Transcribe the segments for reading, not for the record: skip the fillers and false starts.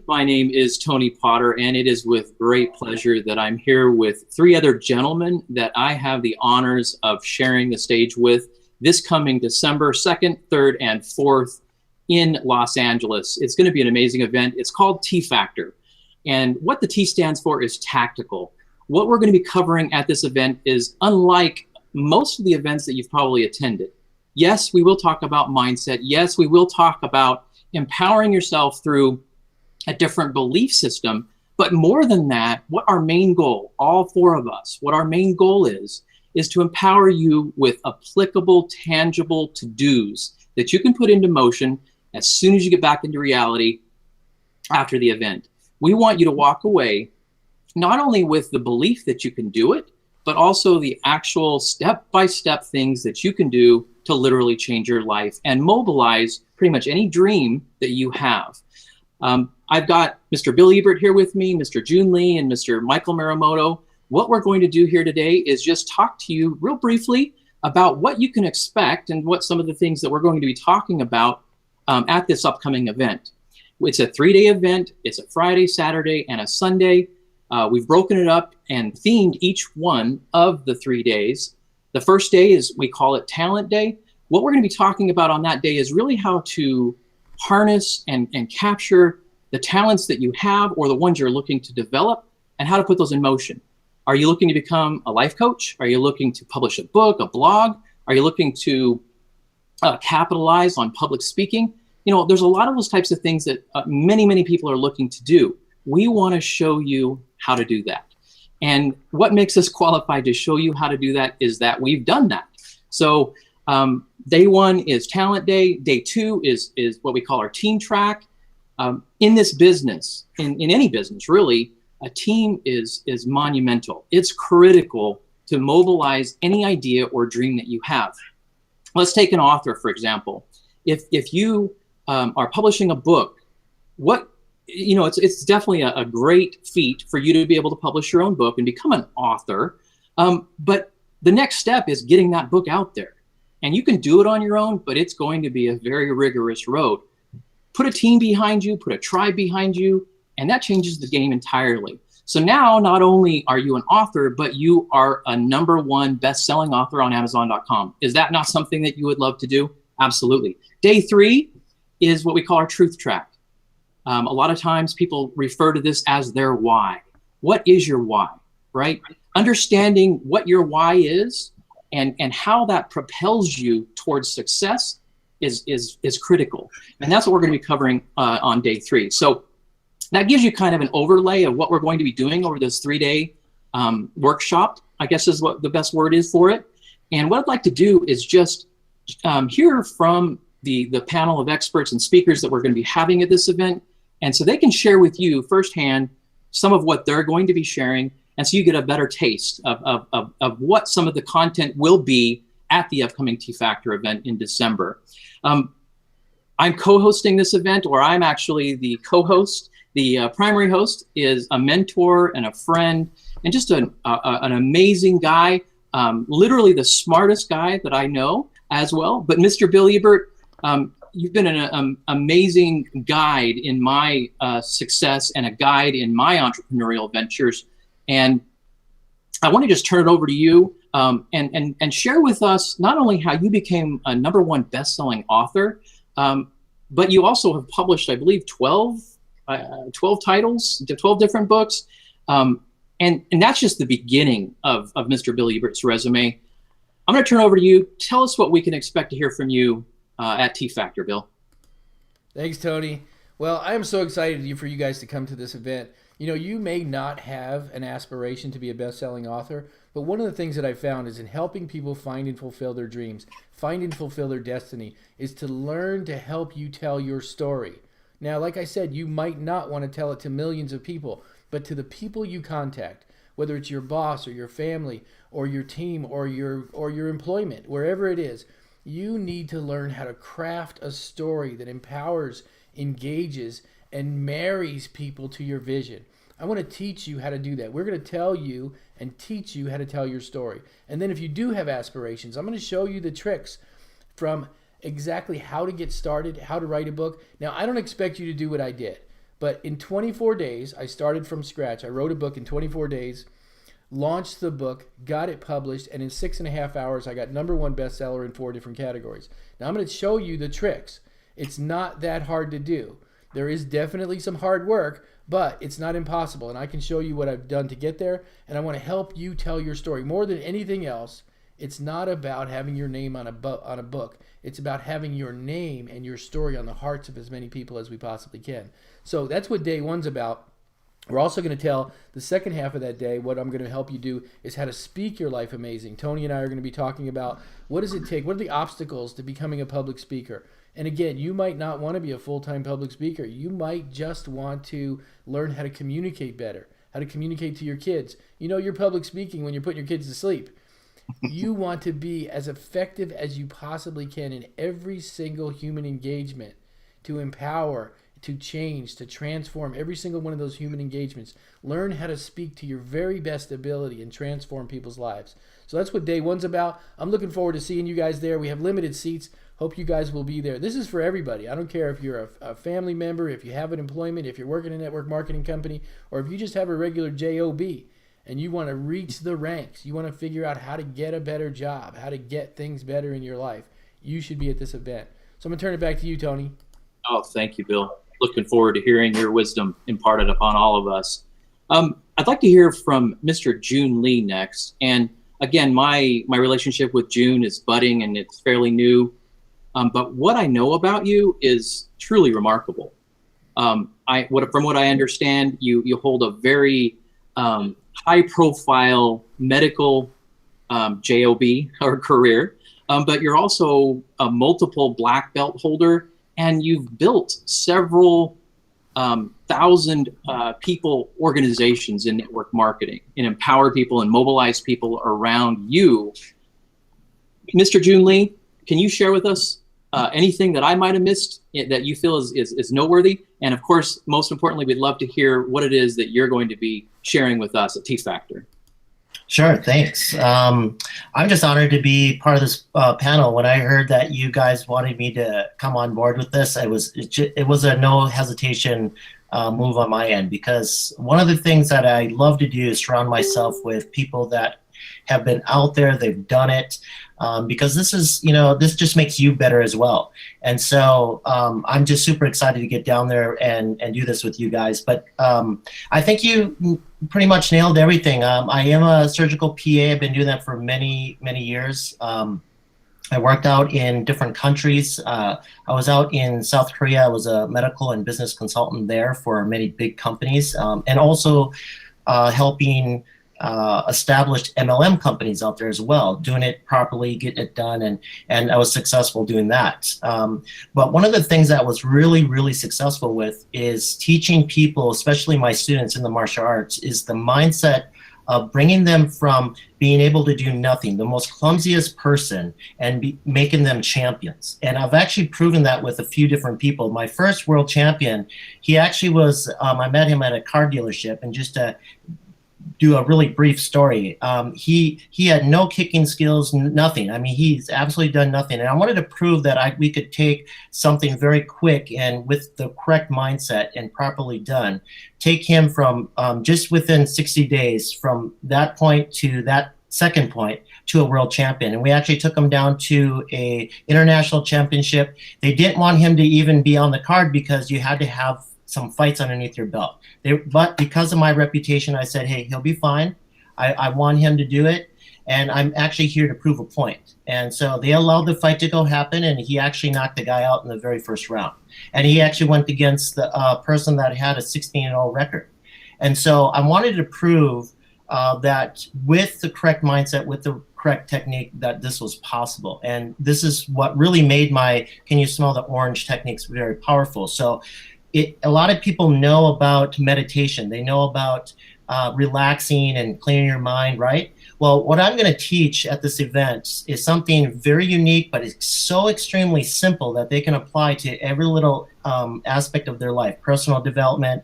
My name is Tony Potter, and it is with great pleasure that I'm here with three other gentlemen that I have the honors of sharing the stage with this coming December 2nd, 3rd, and 4th in Los Angeles. It's going to be an amazing event. It's called T Factor, and what the T stands for is tactical. What we're going to be covering at this event is unlike most of the events that you've probably attended. Yes, we will talk about mindset. Yes, we will talk about empowering yourself through a different belief system. But more than that, what our main goal, all four of us, what our main goal is to empower you with applicable, tangible to-dos that you can put into motion as soon as you get back into reality after the event. We want you to walk away not only with the belief that you can do it, but also the actual step-by-step things that you can do to literally change your life and mobilize pretty much any dream that you have. I've got Mr. Bill Ebert here with me, Mr. June Lee, and Mr. Michael Maramoto. What we're going to do here today is just talk to you real briefly about what you can expect and what some of the things that we're going to be talking about at this upcoming event. It's a 3-day event. It's a Friday, Saturday, and a Sunday. We've broken it up and themed each one of the 3 days. The first day is, we call it Talent Day. What we're going to be talking about on that day is really how to harness and capture the talents that you have or the ones you're looking to develop and how to put those in motion. Are you looking to become a life coach? Are you looking to publish a book, a blog? Are you looking to capitalize on public speaking? You know, there's a lot of those types of things that many people are looking to do. We want to show you how to do that. And what makes us qualified to show you how to do that is that we've done that. So day one is Talent Day. Day two is what we call our team track. In this business, in any business really, a team is monumental. It's critical to mobilize any idea or dream that you have. Let's take an author, for example. If you are publishing a book, it's definitely a great feat for you to be able to publish your own book and become an author. But the next step is getting that book out there. And you can do it on your own, but it's going to be a very rigorous road. Put a team behind you, put a tribe behind you, and that changes the game entirely. So now not only are you an author, but you are a #1 best-selling author on Amazon.com. Is that not something that you would love to do? Absolutely. Day 3 is what we call our truth track. A lot of times people refer to this as their why. What is your why, right? Understanding what your why is and how that propels you towards success is critical. And that's what we're going to be covering on day 3. So that gives you kind of an overlay of what we're going to be doing over this 3-day workshop, I guess is what the best word is for it. And what I'd like to do is just hear from the panel of experts and speakers that we're going to be having at this event. And so they can share with you firsthand some of what they're going to be sharing. And so you get a better taste of what some of the content will be at the upcoming T Factor event in December. I'm co-hosting this event, or I'm actually the co-host. The primary host is a mentor and a friend and just an amazing guy, literally the smartest guy that I know as well. But Mr. Bill Ebert, you've been an amazing guide in my success and a guide in my entrepreneurial ventures. And I want to just turn it over to you and share with us not only how you became a #1 best-selling author, but you also have published, I believe, 12 titles, 12 different books. And that's just the beginning of Mr. Bill Ebert's resume. I'm going to turn it over to you. Tell us what we can expect to hear from you at T Factor, Bill. Thanks, Tony. Well, I am so excited for you guys to come to this event. You know, you may not have an aspiration to be a best-selling author, but one of the things that I found is in helping people find and fulfill their dreams, find and fulfill their destiny, is to learn to help you tell your story. Now, like I said, you might not want to tell it to millions of people, but to the people you contact, whether it's your boss or your family or your team or your employment, wherever it is, you need to learn how to craft a story that empowers, engages, and marries people to your vision. I want to teach you how to do that. We're going to tell you and teach you how to tell your story. And then if you do have aspirations, I'm going to show you the tricks from exactly how to get started, how to write a book. Now, I don't expect you to do what I did, But in 24 days, I started from scratch. I wrote a book in 24 days, launched the book, got it published, and in 6.5 hours, I got #1 bestseller in 4 different categories. Now, I'm going to show you the tricks. It's not that hard to do. There is definitely some hard work, but it's not impossible, and I can show you what I've done to get there, and I want to help you tell your story. More than anything else, it's not about having your name on a book. It's about having your name and your story on the hearts of as many people as we possibly can. So that's what day one's about. We're also going to tell the second half of that day, what I'm going to help you do is how to speak your life amazing. Tony and I are going to be talking about what does it take, what are the obstacles to becoming a public speaker. And again, you might not want to be a full-time public speaker. You might just want to learn how to communicate better, how to communicate to your kids. You know, you're public speaking when you're putting your kids to sleep. You want to be as effective as you possibly can in every single human engagement to empower, to change, to transform every single one of those human engagements. Learn how to speak to your very best ability and transform people's lives. So that's what day one's about. I'm looking forward to seeing you guys there. We have limited seats. Hope you guys will be there. This is for everybody. I don't care if you're a family member, if you have an employment, if you're working in a network marketing company, or if you just have a regular job and you want to reach the ranks. You want to figure out how to get a better job, how to get things better in your life. You should be at this event. So I'm going to turn it back to you, Tony. Oh, thank you, Bill. Looking forward to hearing your wisdom imparted upon all of us. I'd like to hear from Mr. June Lee next. And again, my relationship with June is budding and it's fairly new. But what I know about you is truly remarkable. From what I understand, you hold a very high-profile medical job or career, but you're also a multiple black belt holder, and you've built several thousand people organizations in network marketing and empower people and mobilize people around you. Mr. June Lee, can you share with us anything that I might have missed that you feel is noteworthy? And of course, most importantly, we'd love to hear what it is that you're going to be sharing with us at T-Factor. Sure, thanks. I'm just honored to be part of this panel. When I heard that you guys wanted me to come on board with this, it was a no hesitation move on my end, because one of the things that I love to do is surround myself with people that have been out there, they've done it, because this is, this just makes you better as well. And so I'm just super excited to get down there and do this with you guys. But I think you pretty much nailed everything. I am a surgical PA. I've been doing that for many, many years. I worked out in different countries. I was out in South Korea. I was a medical and business consultant there for many big companies, and also helping established MLM companies out there as well, doing it properly, getting it done, and I was successful doing that. But one of the things that was really, really successful with is teaching people, especially my students in the martial arts, is the mindset of bringing them from being able to do nothing, the most clumsiest person, and making them champions. And I've actually proven that with a few different people. My first world champion, he actually was, I met him at a car dealership, and just to do a really brief story, he had no kicking skills, nothing. I mean, he's absolutely done nothing. And I wanted to prove that we could take something very quick and with the correct mindset and properly done, take him from just within 60 days from that point to that second point to a world champion. And we actually took him down to a international championship. They didn't want him to even be on the card because you had to have some fights underneath your belt. But because of my reputation, I said, hey, he'll be fine. I want him to do it, and I'm actually here to prove a point. And so they allowed the fight to go happen, and he actually knocked the guy out in the very first round. And he actually went against the person that had a 16-0 record. And so I wanted to prove that with the correct mindset, with the correct technique, that this was possible. And this is what really made my "can you smell the orange" techniques very powerful. So a lot of people know about meditation. They know about relaxing and clearing your mind, right? Well, what I'm going to teach at this event is something very unique, but it's so extremely simple that they can apply to every little aspect of their life: personal development,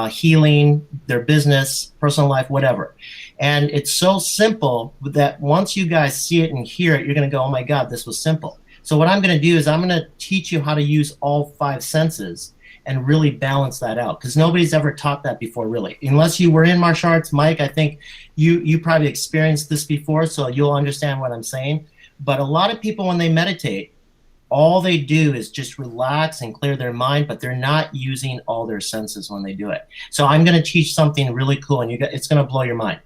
healing, their business, personal life, whatever. And it's so simple that once you guys see it and hear it, you're going to go, oh my God, this was simple. So what I'm going to do is I'm going to teach you how to use all 5 senses. and really balance that out, because nobody's ever taught that before, really, unless you were in martial arts. Mike, I think you probably experienced this before, so you'll understand what I'm saying. But a lot of people, when they meditate, all they do is just relax and clear their mind, but they're not using all their senses when they do it. So I'm going to teach something really cool, and it's going to blow your mind.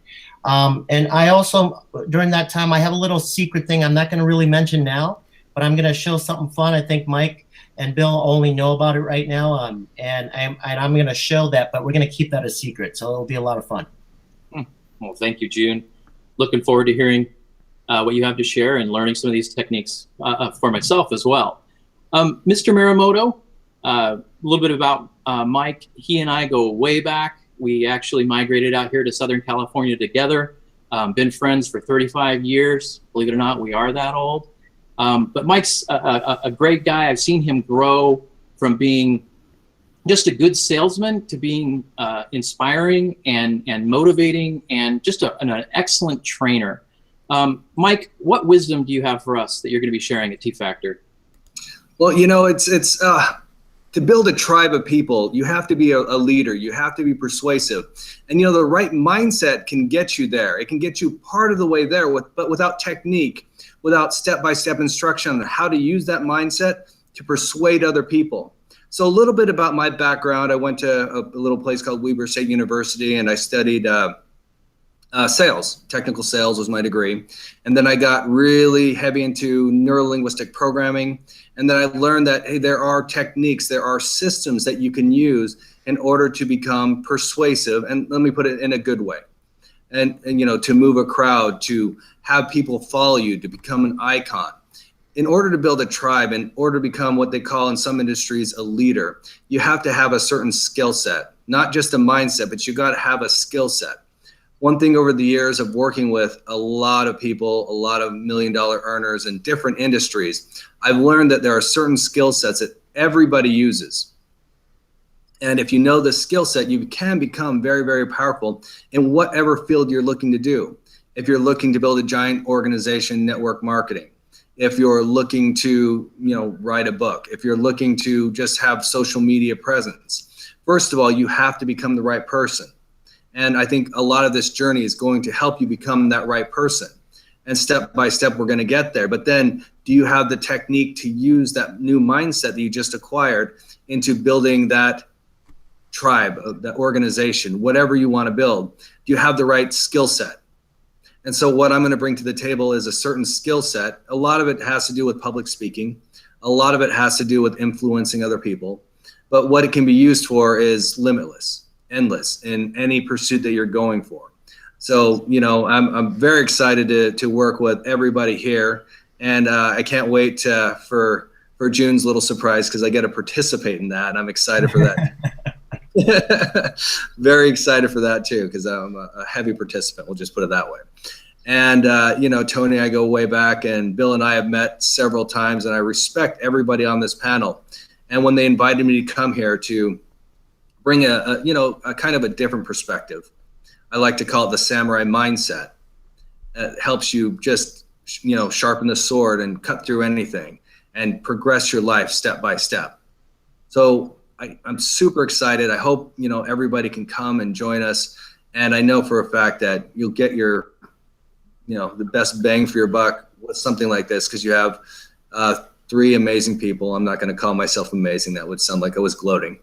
And I also, during that time, I have a little secret thing I'm not going to really mention now, but I'm going to show something fun. I think Mike and Bill only know about it right now, and I'm going to show that, but we're going to keep that a secret, so it'll be a lot of fun. Well, thank you, June. Looking forward to hearing what you have to share and learning some of these techniques for myself as well. Mr. Muramoto, a little bit about Mike. He and I go way back. We actually migrated out here to Southern California together. Been friends for 35 years. Believe it or not, we are that old. But Mike's a great guy. I've seen him grow from being just a good salesman to being inspiring and motivating, and just an excellent trainer. Mike, what wisdom do you have for us that you're going to be sharing at T-Factor? Well, it's to build a tribe of people, you have to be a leader. You have to be persuasive. And, the right mindset can get you there. It can get you part of the way there, but without technique, without step-by-step instruction on how to use that mindset to persuade other people. So a little bit about my background. I went to a little place called Weber State University, and I studied sales. Technical sales was my degree. And then I got really heavy into neurolinguistic programming. And then I learned that, hey, there are techniques, there are systems that you can use in order to become persuasive. And let me put it in a good way. And to move a crowd, to have people follow you, to become an icon. In order to build a tribe, in order to become what they call in some industries a leader, you have to have a certain skill set, not just a mindset, but you got to have a skill set. One thing over the years of working with a lot of people, a lot of million-dollar earners in different industries, I've learned that there are certain skill sets that everybody uses. And if you know the skill set, you can become very, very powerful in whatever field you're looking to do. If you're looking to build a giant organization, network marketing. If you're looking to, write a book. If you're looking to just have social media presence. First of all, you have to become the right person. And I think a lot of this journey is going to help you become that right person. And step by step, we're going to get there. But then, do you have the technique to use that new mindset that you just acquired into building that tribe, that organization, whatever you want to build? Do you have the right skill set? And so what I'm going to bring to the table is a certain skill set. A lot of it has to do with public speaking. A lot of it has to do with influencing other people. But what it can be used for is limitless. Endless in any pursuit that you're going for. So, I'm very excited to work with everybody here, and I can't wait for June's little surprise, because I get to participate in that, and I'm excited for that. Very excited for that too, because I'm a heavy participant. We'll just put it that way. And Tony, I go way back, and Bill and I have met several times, and I respect everybody on this panel. And when they invited me to come here to bring a kind of a different perspective. I like to call it the samurai mindset. It helps you just, sharpen the sword and cut through anything and progress your life step by step. So I'm super excited. I hope, everybody can come and join us. And I know for a fact that you'll get your, the best bang for your buck with something like this, because you have three amazing people. I'm not going to call myself amazing. That would sound like I was gloating.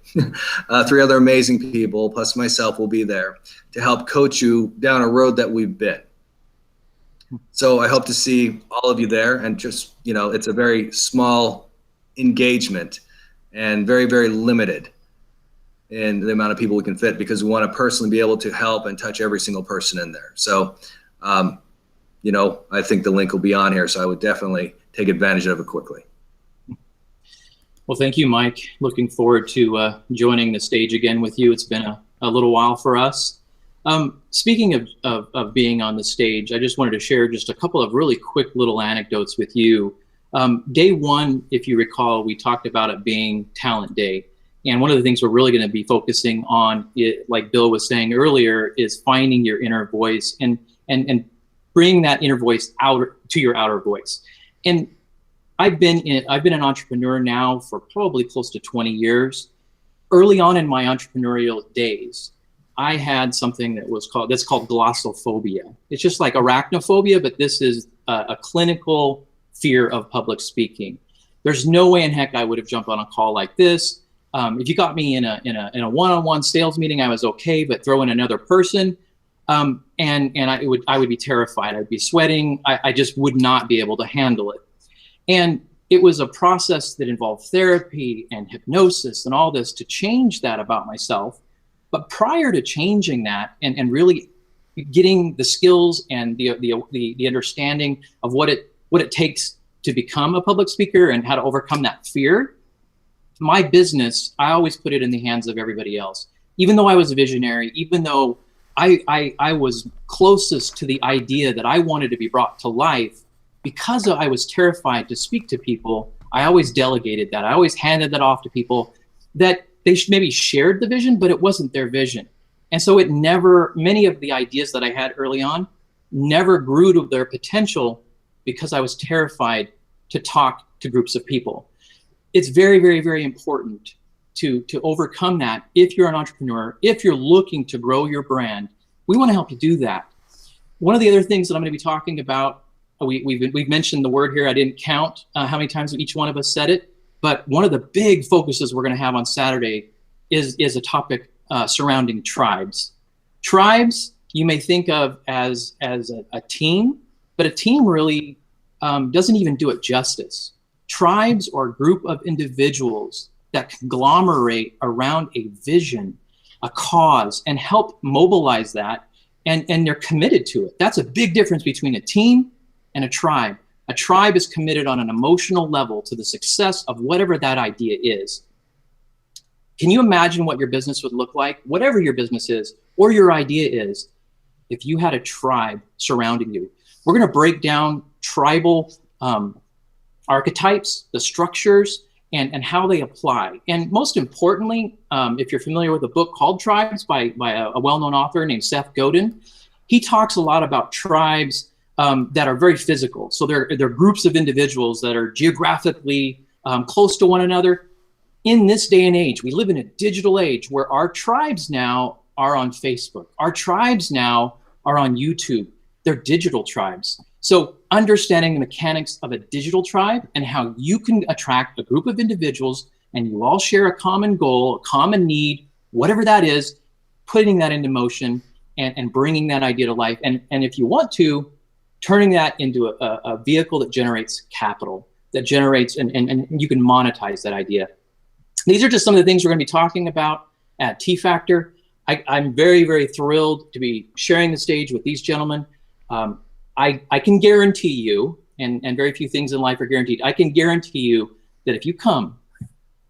Three other amazing people, plus myself, will be there to help coach you down a road that we've been. So I hope to see all of you there. And just, it's a very small engagement and very, very limited in the amount of people we can fit, because we want to personally be able to help and touch every single person in there. So, I think the link will be on here. So I would definitely take advantage of it quickly. Well, thank you, Mike. Looking forward to joining the stage again with you. It's been a little while for us. Speaking of being on the stage, I just wanted to share just a couple of really quick little anecdotes with you. Day one, if you recall, we talked about it being Talent Day. And one of the things we're really going to be focusing on, like Bill was saying earlier, is finding your inner voice and bringing that inner voice out to your outer voice. And I've been an entrepreneur now for probably close to 20 years. early on in my entrepreneurial days, I had something that's called glossophobia. It's just like arachnophobia, but this is a clinical fear of public speaking. There's no way in heck I would have jumped on a call like this. If you got me in a one-on-one sales meeting, I was okay, but throw in another person, and I would be terrified. I'd be sweating. I just would not be able to handle it. And it was a process that involved therapy and hypnosis and all this to change that about myself. But prior to changing that and really getting the skills and the understanding of what it takes to become a public speaker and how to overcome that fear, my business, I always put it in the hands of everybody else. Even though I was a visionary, even though I was closest to the idea that I wanted to be brought to life, because I was terrified to speak to people, I always delegated that. I always handed that off to people that they maybe shared the vision, but it wasn't their vision. And so many of the ideas that I had early on never grew to their potential because I was terrified to talk to groups of people. It's very, very, very important to overcome that. If you're an entrepreneur, if you're looking to grow your brand, we want to help you do that. One of the other things that I'm going to be talking about, we've mentioned the word here. I didn't count how many times each one of us said it, but one of the big focuses we're going to have on Saturday is a topic surrounding tribes. Tribes you may think of as a team, but a team really doesn't even do it justice. Tribes are a group of individuals that conglomerate around a vision, a cause, and help mobilize that, and they're committed to it. That's a big difference between a team and a tribe. A tribe is committed on an emotional level to the success of whatever that idea is. Can you imagine what your business would look like, whatever your business is or your idea is, if you had a tribe surrounding you? We're going to break down tribal archetypes, the structures, and how they apply. And most importantly, if you're familiar with a book called Tribes by a well-known author named Seth Godin, he talks a lot about tribes that are very physical. So they're groups of individuals that are geographically close to one another. In this day and age, we live in a digital age where our tribes now are on Facebook. Our tribes now are on YouTube. They're digital tribes. So understanding the mechanics of a digital tribe and how you can attract a group of individuals and you all share a common goal, a common need, whatever that is, putting that into motion and bringing that idea to life. And if you want to, turning that into a vehicle that generates capital, that generates, and you can monetize that idea. These are just some of the things we're going to be talking about at T Factor. I'm very, very thrilled to be sharing the stage with these gentlemen. I can guarantee you, and very few things in life are guaranteed, I can guarantee you that if you come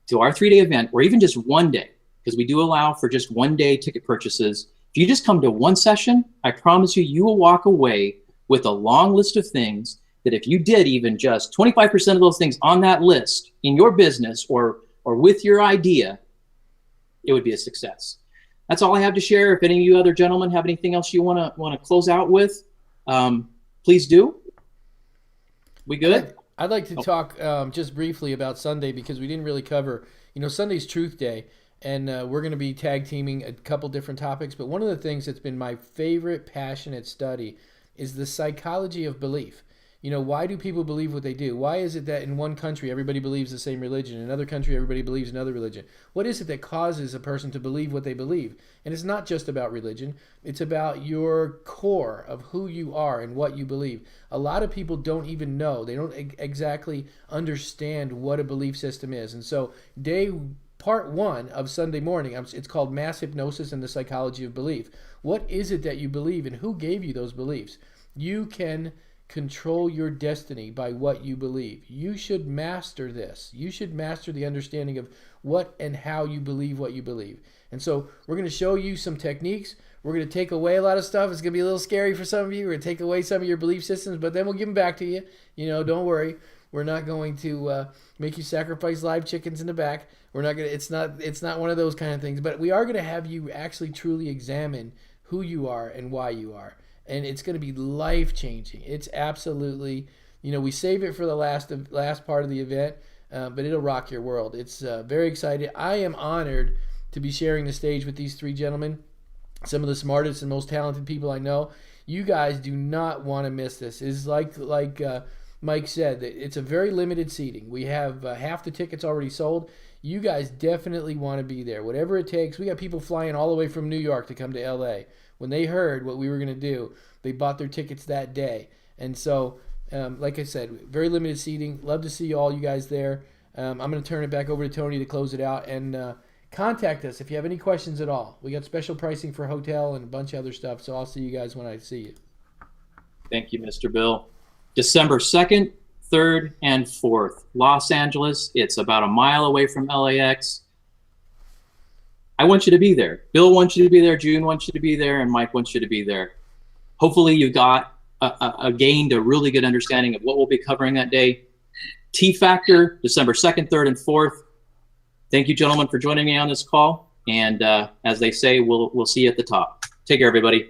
to our 3-day event, or even just one day, because we do allow for just 1-day ticket purchases, if you just come to one session, I promise you, you will walk away with a long list of things that if you did even just 25% of those things on that list in your business or with your idea, it would be a success. That's all I have to share. If any of you other gentlemen have anything else you want to close out with, please do. We good? I'd like to talk just briefly about Sunday, because we didn't really cover, Sunday's Truth Day, and we're going to be tag teaming a couple different topics. But one of the things that's been my favorite passionate study is the psychology of belief. Why do people believe what they do? Why is it that in one country everybody believes the same religion, in another country everybody believes another religion? What is it that causes a person to believe what they believe? And it's not just about religion. It's about your core of who you are and what you believe. A lot of people don't even know. They don't exactly understand what a belief system is. And so part 1 of Sunday morning, it's called Mass Hypnosis and the Psychology of Belief. What is it that you believe, and who gave you those beliefs? You can control your destiny by what you believe. You should master this. You should master the understanding of what and how you believe what you believe. And so we're going to show you some techniques. We're going to take away a lot of stuff. It's going to be a little scary for some of you. We're going to take away some of your belief systems, but then we'll give them back to you. Don't worry. We're not going to make you sacrifice live chickens in the back. We're not going to. It's not one of those kind of things. But we are going to have you actually truly examine who you are and why you are. And it's going to be life-changing. It's absolutely, we save it for the last part of the event, but it'll rock your world. It's very exciting. I am honored to be sharing the stage with these three gentlemen, some of the smartest and most talented people I know. You guys do not want to miss this. It's like Mike said, it's a very limited seating. We have half the tickets already sold. You guys definitely want to be there. Whatever it takes. We got people flying all the way from New York to come to LA. When they heard what we were going to do, they bought their tickets that day. And so, like I said, very limited seating. Love to see all you guys there. I'm going to turn it back over to Tony to close it out. And contact us if you have any questions at all. We got special pricing for hotel and a bunch of other stuff. So I'll see you guys when I see you. Thank you, Mr. Bill. December 2nd, 3rd, and 4th, Los Angeles. It's about a mile away from LAX. I want you to be there. Bill wants you to be there. June wants you to be there. And Mike wants you to be there. Hopefully you got gained a really good understanding of what we'll be covering that day. T Factor, December 2nd, 3rd, and 4th. Thank you, gentlemen, for joining me on this call. And as they say, we'll see you at the top. Take care, everybody.